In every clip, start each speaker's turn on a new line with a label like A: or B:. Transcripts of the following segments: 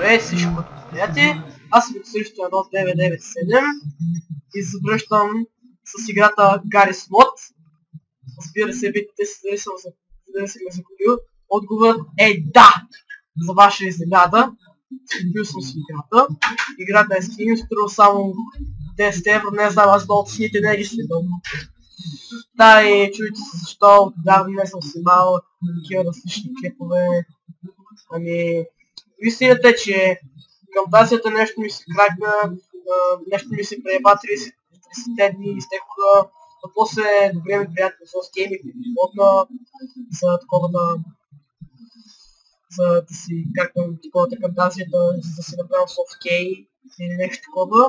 A: Здравейте всички приятели, аз съм срещу 1997 и завръщам с играта Garry's Mod. Разбира се, битите си дали съм ме загубил. Отговорът е да! За ваша изненада. Бил съм с играта. Играта е скин, струва само 10 евро, не знам, аз долу цените не ги следвам. Да, и чуете се защо, отдавна не съм снимал такива различни клипове. Ами, истината е, че кампацията нещо ми се кракна, нещо ми се прееба 30 дни, изтекоха, но после добре ми приятел с гейминг ми помогна за такова да си краквам таковата кампацията, за да си направя софткей или нещо такова.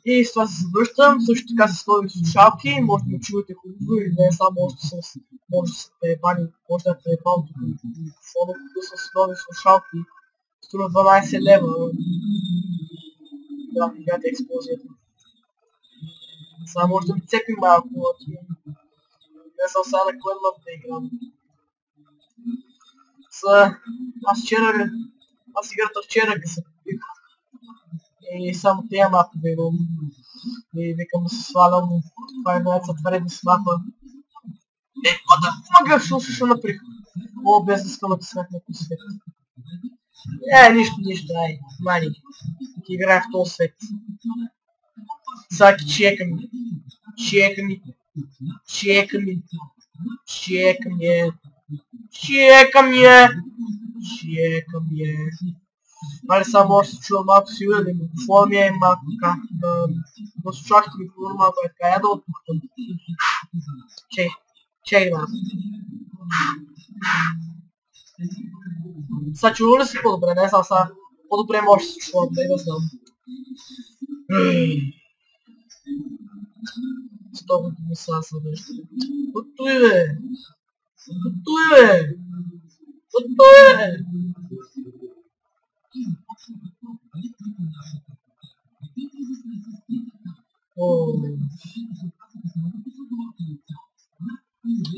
A: И с това се завръщам, също така с нови слушалки, може да ме чувате хубаво или не само може да се пребани, може да е пребал тук микрофона, като с нови слушалки. Струва 12 лева. Да, видяте експлозията. Сега може да ми цепи малко, не съм сега на кой лъв да играм. Аз играта вчера се купих. И само тия малко да имам. И викам да се свалям. Това е една вредни с мапа. Мага, слушаш наприх. О, без да искам да ти смях някой свет. Нищо, ай, мани. Ти играя в този свет. Саки, чека ми. Мали само може се чува малко сигурно, да микрофона ми е малко така, но слушалките микрофона малко е така, я да отпухтам. Чей малко. Сега чува ли си по-добре? Не знам сега. По-добре може да се чува, да знам. 100 години сега са нещо. Готови бе!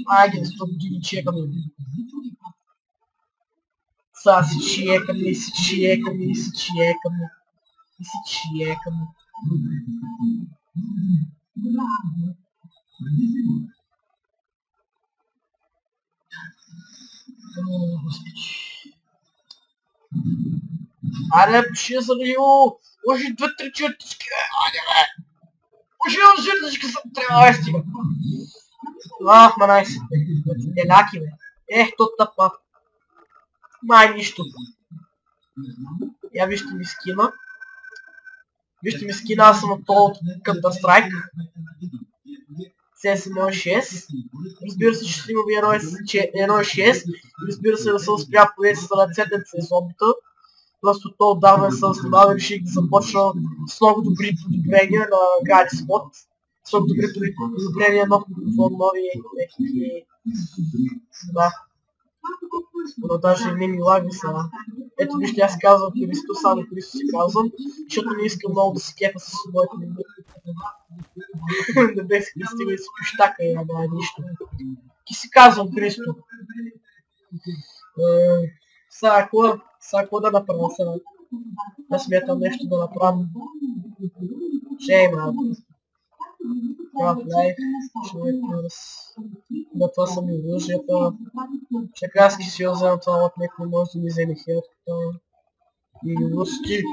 A: Айде, 100 години чекаме. Сега си чекаме. Айде, пиши за него! Може 2-3 чертички, айде бе! Може да жертички са трябва, стига! Ма найс, теляки бе! То тъпа! Май нищо! Я вижте ми скина. Аз съм от Counter Strike. CS 1.6. Разбира се, че снимам 1.6. Разбира се, да съм спрял поне с ръцете с зомбита. Просто то отдавна не съм снимал и реших да започна с много добри подобрения на Garry's Mod. С много добри подобрения, нов микрофон, нови екипи. Да. Но даже не ми лаги сега. Ето вижте, аз казвам Христо, само Христо си казвам, защото не искам много да се кефа с моите име. Да без Христо и си пищака и ама нищо. Ки си казвам Христо. Сега какво да направя сега? Аз смятам нещо да направим. Ще малко. Half-Life, човек на това са ми оръжията. Чакраски си я взема това от някой може да ми вземе хелтката. И руски.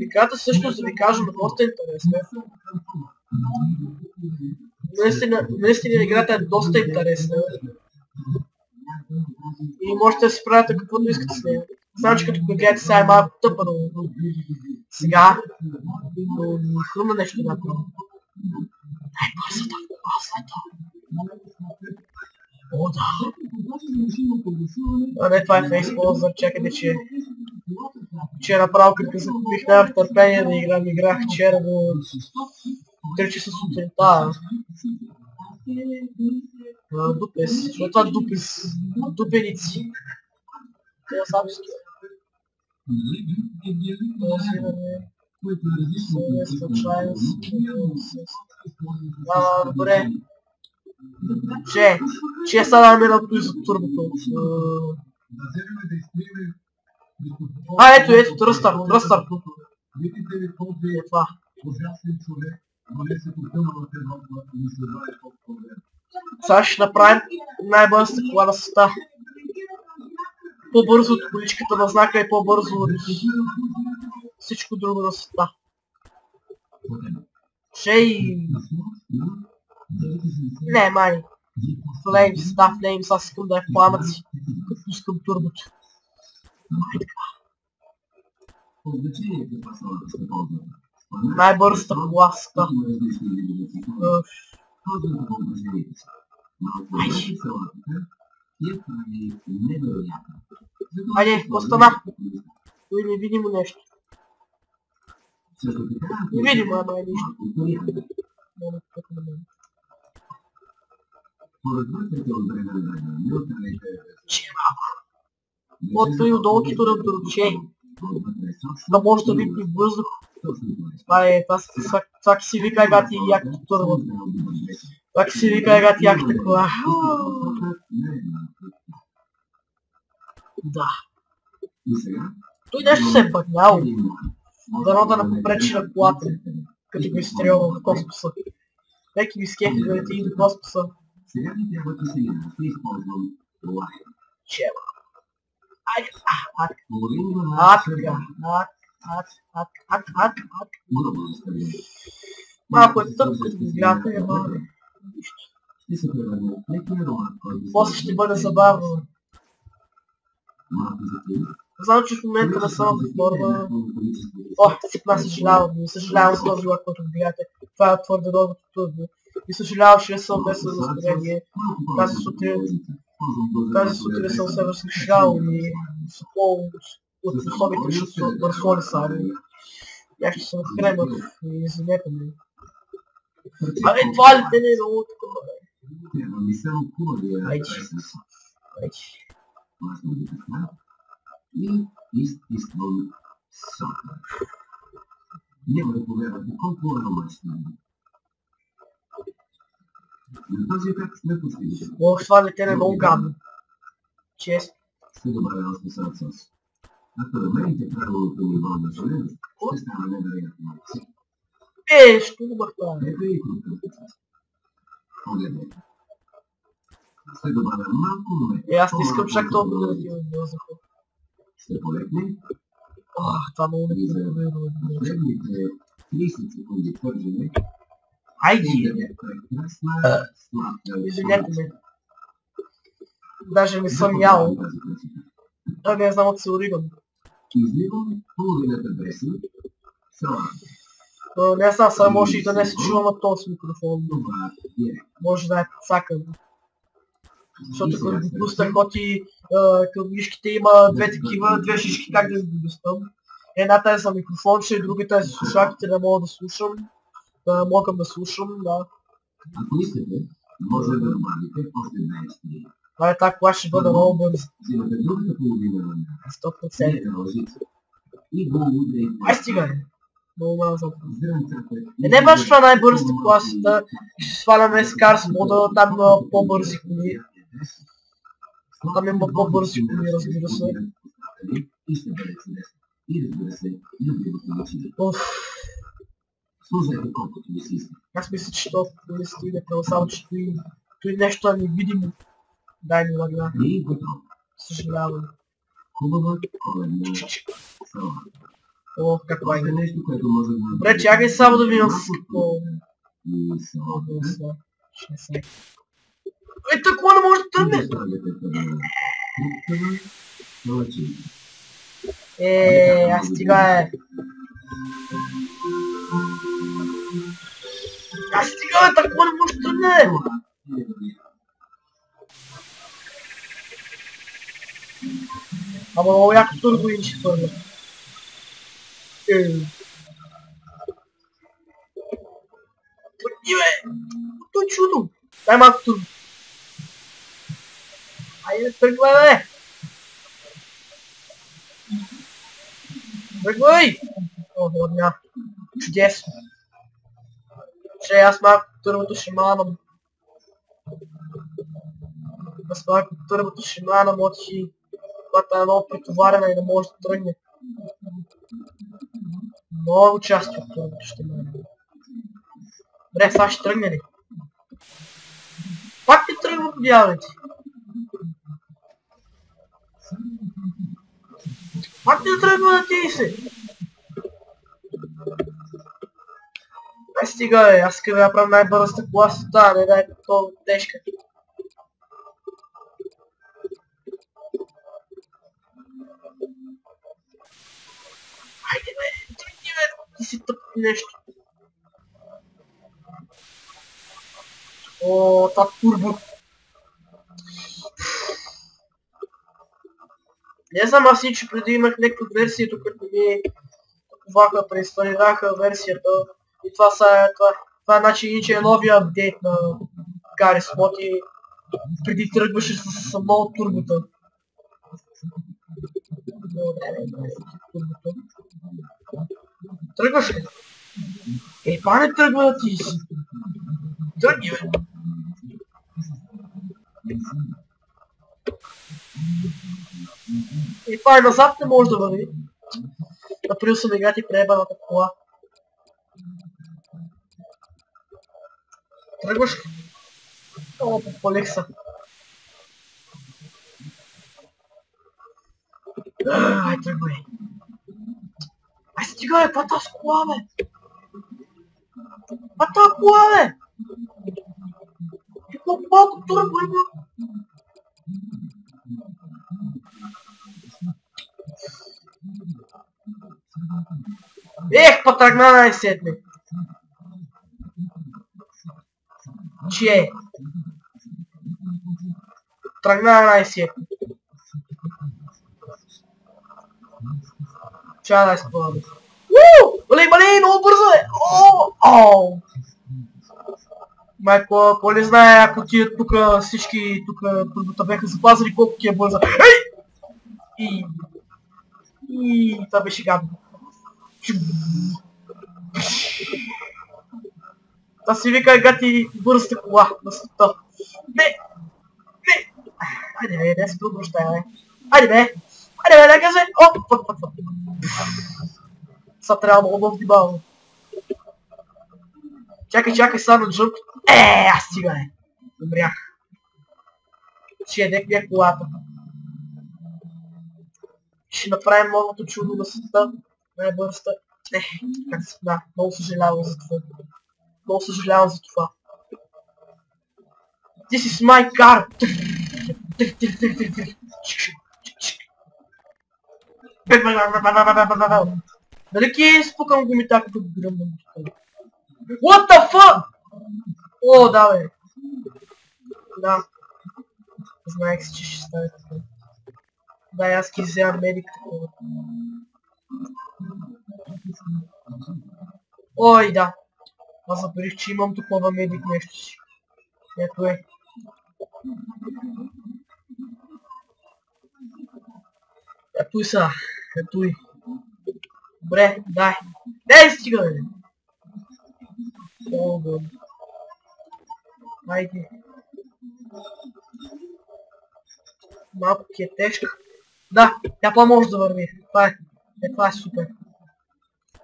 A: Играта всъщност да ви кажа на доста интересна. Наистина играта е доста интересна. И можете да си правите каквото искате с нея. Знам, че като гледате сега е малко тъпа, но сега ми хрумна нещо да направя. Най-бързата в класата. О, да. А не, това е фейспозър, чакайте, че е направо като закупих нямах търпение да играм. Играх вчера до 3 часа сутринта. Дупес. Що е това дупес? Дупеници. Те са сабиски. Добре. Че я сега намерил той за турбото. Ето, тръстър. Е това. Сега ще направим най-бързата кола на света. По-бързо от количката на знака и по-бързо от всичко друго на света. Не, мани. Флеймс, аз искам да е в пламъци. Като пускам турбото. Най-бързата кола света. Айде, остана. Той невидимо нещо. Невидимо, ама е нещо. От той отдолу китора в дърче. Да може да випи в въздух. Това ки си вика гати и яката турба. Това ки си вика гати и яката кола. Да. Той нещо се е бъгнал. Дано да не попречи на колата, като го изстрелва в космоса. Неки ми скефи да лети и до космоса. Чела. Айде, малко е тъп, като го гледате, ама нищо. После ще бъде забавно. Знам, че в момента не съм в форма. Съжалявам с този лак, който гледате. Това е твърде дългото трудно. И съжалявам, че не съм без настроение. Тази сутрин съм се разрешал и са от особите, защото бърсоли са. Нещо съм хремър и извинете ми. Абе, това летене е много такова. Айде.
B: И изтисквам сока. Няма да повярвате колко е ромашно. На този етап сме постигнали.
A: Ох, това летене е много гадно. Честно.
B: Ще добавя още сърцос. Ако намерите правилното ниво на соленост, ще става невероятно.
A: Ще го махна.
B: Ето и крутата. Погледнете. Ще добавя малко млека.
A: Аз не искам чак толкова да летим в въздуха.
B: Ще полекне.
A: Това много не
B: приемаме. Следните 30 секунди твържене.
A: Айде! Извинете ме. Даже не съм ял. Не знам от се оригам.
B: Изливам половината бресен.
A: Не знам, сега може и да не се чувам от този микрофон. Може да е подсакан. Защото като го пуснах хоти към мишките има две шишки, как да го достъм. Едната е за микрофонче, другата е за слушалките, да мога да слушам. Мога да слушам, да.
B: Ако искате, може да добавите още 20.
A: Това е така, кола ще бъде много бързо.
B: Взимате другата половина на
A: 100%.
B: и
A: ай стига! Много мраза. Не баш това най-бързата класата. Ще сваляме с Cars мода, там има по-бързи коли. Там има по-бързи коли, разбира се. Аз мисля, че това коли стига, само че той нещо е невидимо. Дай ми лагна. Съжалявам. Ох, какво е нещо, което може да... Добре, чакай само да видим с какво... Какво не може да тръгне? Аз стига е. Аз стига е, какво не може да тръгне? Ама много яко турбоин ще тръгне. Тръгни бе! То е чудо! Дай малко турбо. Айде тръгвай бе! Тръгвай! О, хладня. Чудесно. Че аз малко турбото ще мамам. разполага турбото Шимана Мотши, която е много претоварена и не може да тръгне. Много части от турбото Шимана. Добре, сега ще тръгне ли? Пак ти тръгва по дяволите. Пак ти тръгва да ти си. Ай стига бе, аз искам да направя най-бързата кола в света, не дай толкова тежка. Хайде бе, тръгни бе, ти си тъп нещо. О, това турбо. Не знам, аз че преди имах някаква версия, докато ми купуваха, преинсталираха версията. И това е значи, че е новия апдейт на Garry's Mod и преди тръгваше с много турбото. Тръгваш ли? Па не тръгва да ти си. Тръгни бе. Па и назад не може да върви. Направил съм играти преебаната кола. Тръгваш ли? О, попалих се. Ай, тръгвай. Ай, стига бе, каква тази кола бе? Каква тази кола бе? Какво малко турбо има? Па тръгна най-сетне. Че? Тръгна най-сетне. Ча да изпълня. Малей, много бързо е! Ооо! Майко, кой не знае, ако тия тука всички турбота беха запазили колко ти е бърза. Ей! И това беше гадно. Това си вика гати бързата кола на света. Не! Айде бе, не се трудващай, бе. Айде бе, да газе! Фак. Са трябва много внимавам. Чакай, са на джъмп. Аз стига, бе. Умрях. Дек ми е колата. Ще направим новото чудо на света. Най-бързата. Да, много съжалявам за това. This is my car! Дали ки изпукам гумита като гръмна? What the fuck? О, да бе. Да. Знаех си, че ще стане така. Да, аз ки вземам медик такова. Ой, да. Аз забравих, че имам такова медик нещо си. Ето е. Ето и са. Ето и. Добре, дай. Дай, стига, бе. О, бе. Хайде. Малко ти е тежка. Да, тя по-може да върви. Това е супер.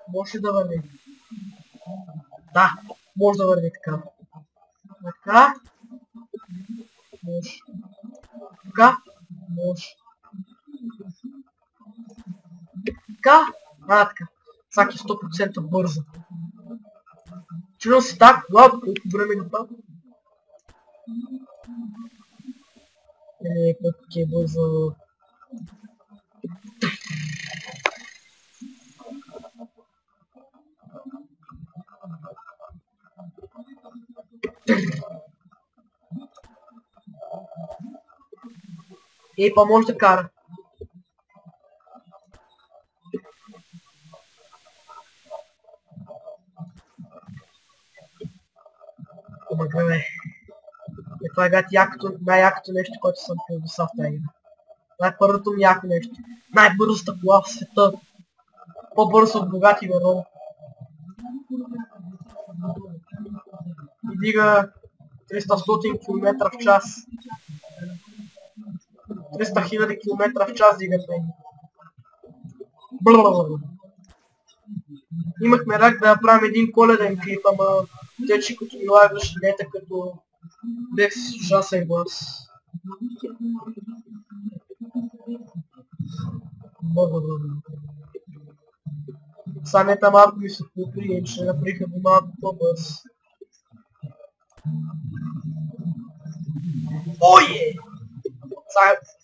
A: Може да върви. Да, може да върви така. Така. Може. Така. Може. Така. Така. Всаки 100% бързо. Чудо си так. Вау, колко време го пак. Колко ти е бързо. Па може да кара. Омага бе. Това е най-якото нещо, което съм предоставил в тази игра. Най-първото ми яко нещо. Най-бързата кола в света. По-бързо от богати върно. И дига 300 км в час. 300 000 км в час дигахме. Имахме рак да направим един коледен клип, ама тече като ми лагаше лета, като бех с ужасен глас. Санета малко ми се попри, че направиха го малко по-бърз. Ое!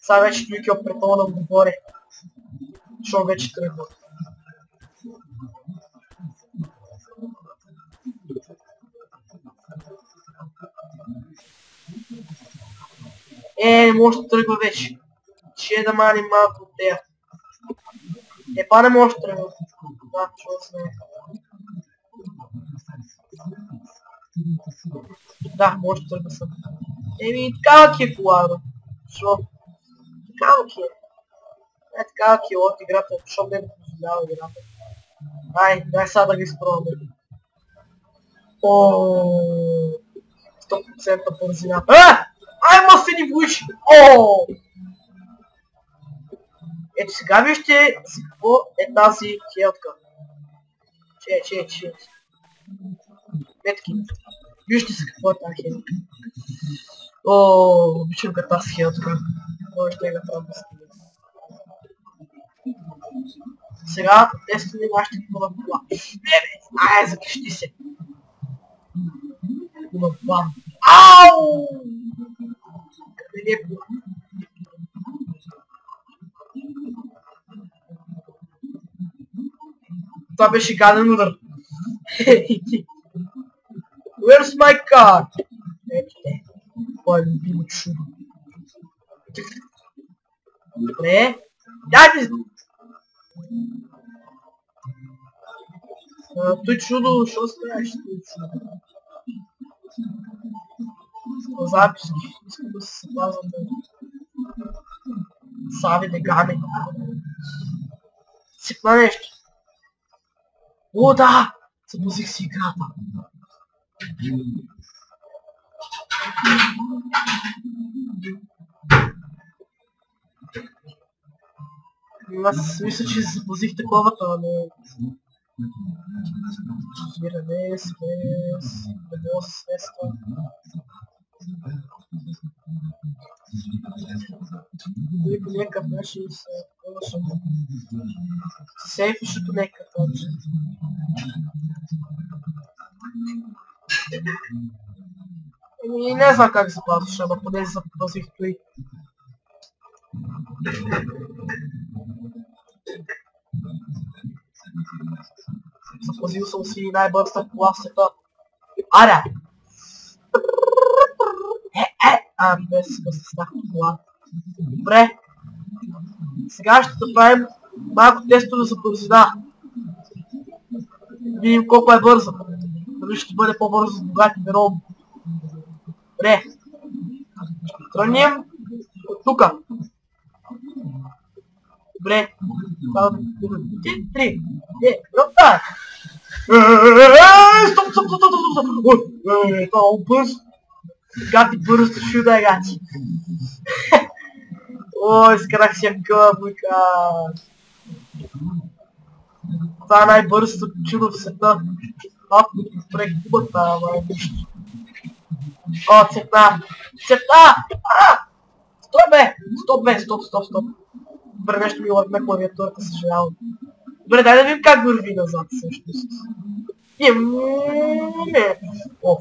A: Сега вече Юкио претова да отговоря. Защото вече тръгва. Не може да тръгва вече. Ще да маним малко от тея. Па не може да тръгва. Да, чува се. Да, може да тръгва съм. Такава ки е колада. Шо? Такава ки е. Такава ки е от играта, защото не го позволява играта. Дай сега да ги изпробваме. 100% бързина. Ма се ни влуши! Ето сега вижте за какво е тази хелтка. Че. Метки. Вижте за какво е тази хелтка. Обичам ga тази хелтка. Може да я трябва да стига. Сега тестваме нашите кола. Закрещи се. Ау! Къде е кола? Това беше гаден удар. Where's my car? Това е любимо чудо. Добре. Дайте! Той чудо, що стояш? Записки. Искам да се съпазвам да... Сави да гаме. Сипна нещо. Да! Запазих си играта. Аз мисля, че запазих таковата, но... Спиране, средства. Дали по някакъв начин се колашам. Сейфаше по някакъв начин. Не знам как запазваш, ама поне запазих той. Запазил съм си най-бързата кола в света. Аря! Без състахта кола. Добре. Сега ще направим малко тестове за бързина. Видим колко е бърза. Дали ще бъде по-бързо с богати верон. Добре. Ще тръгнем от тука. Добре. Три. Так. Стоп. Това е бързо. Гати бързо чуда, гати. Изкарах си акъла, буйка. Това е най-бързото чудо в света. Малко ми спрех кубата, ама е нищо. Цепна! Стоп! Добре, нещо ми лъгна клавиатурата, съжалявам. Добре, дай да видим как върви назад всъщност.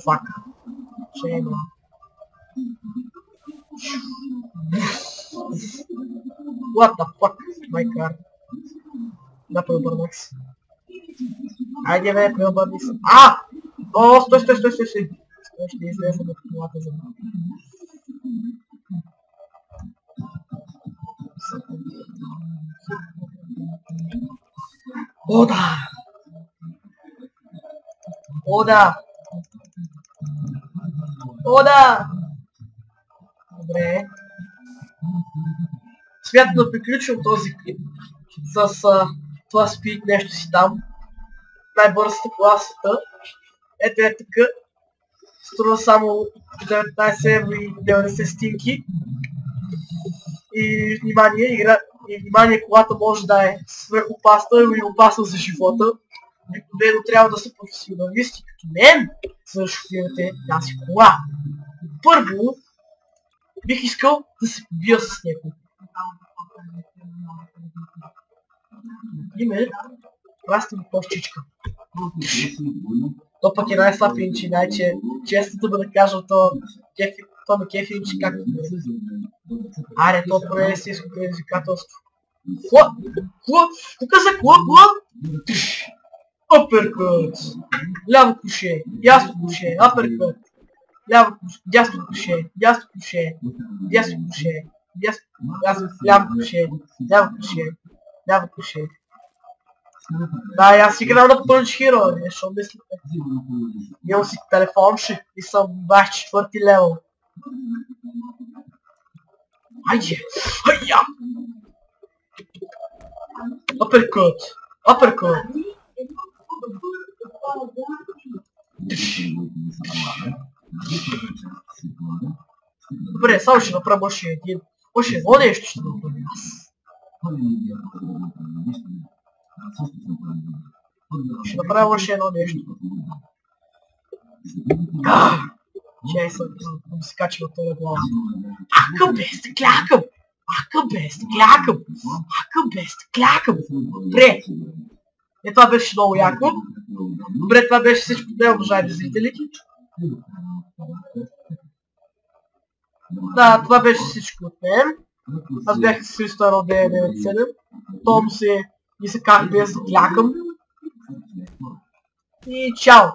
A: Фак. Чейма. What the fuck, my car. Да, преобърнах се. Айде бе, преобърни се. Стой. Ще излезе от колата за мен. Да! Добре. Смятам да приключвам този клип с това спид нещо си там. Най-бързата кола в света. Ето е така. Струва само 19 евро и 90 стинки. И внимание, колата може да е свръхопасна или опасна за живота. Обикновено трябва да са професионалисти като мен, за да шофирате тази кола. Първо, бих искал да се побия с него. Например, прасти ми кошчичка. То пък е най-слаб инчи, честото да кажа, то ме кефи инчи както не. Аре, то поне си искам предизвикателство. Тук за кола? Апъркът! Ляво круше, дясно круше, апъркът. Дясно круше, дясно круше, дясно круше, ляво круше, ляво круше. Да, аз играм на Punch Hero, нещо мислите. Имам си телефонче и съм 24-ти левел. Айде! Хайя! Апъркът! Апъркът! Добре, само ще направя още едно нещо ще направя аз. Ще направя още едно нещо. Чай съм, да ми се качи от този глава. Ака без да клякам! Ака без да клякам! Ака без да клякам! Добре! Това беше много яко. Добре, това беше всичко от мен, уважаеми зрители. Да, това беше всичко от мен. Аз бях с Христо 1997. Том се казах без да клякам. И чао!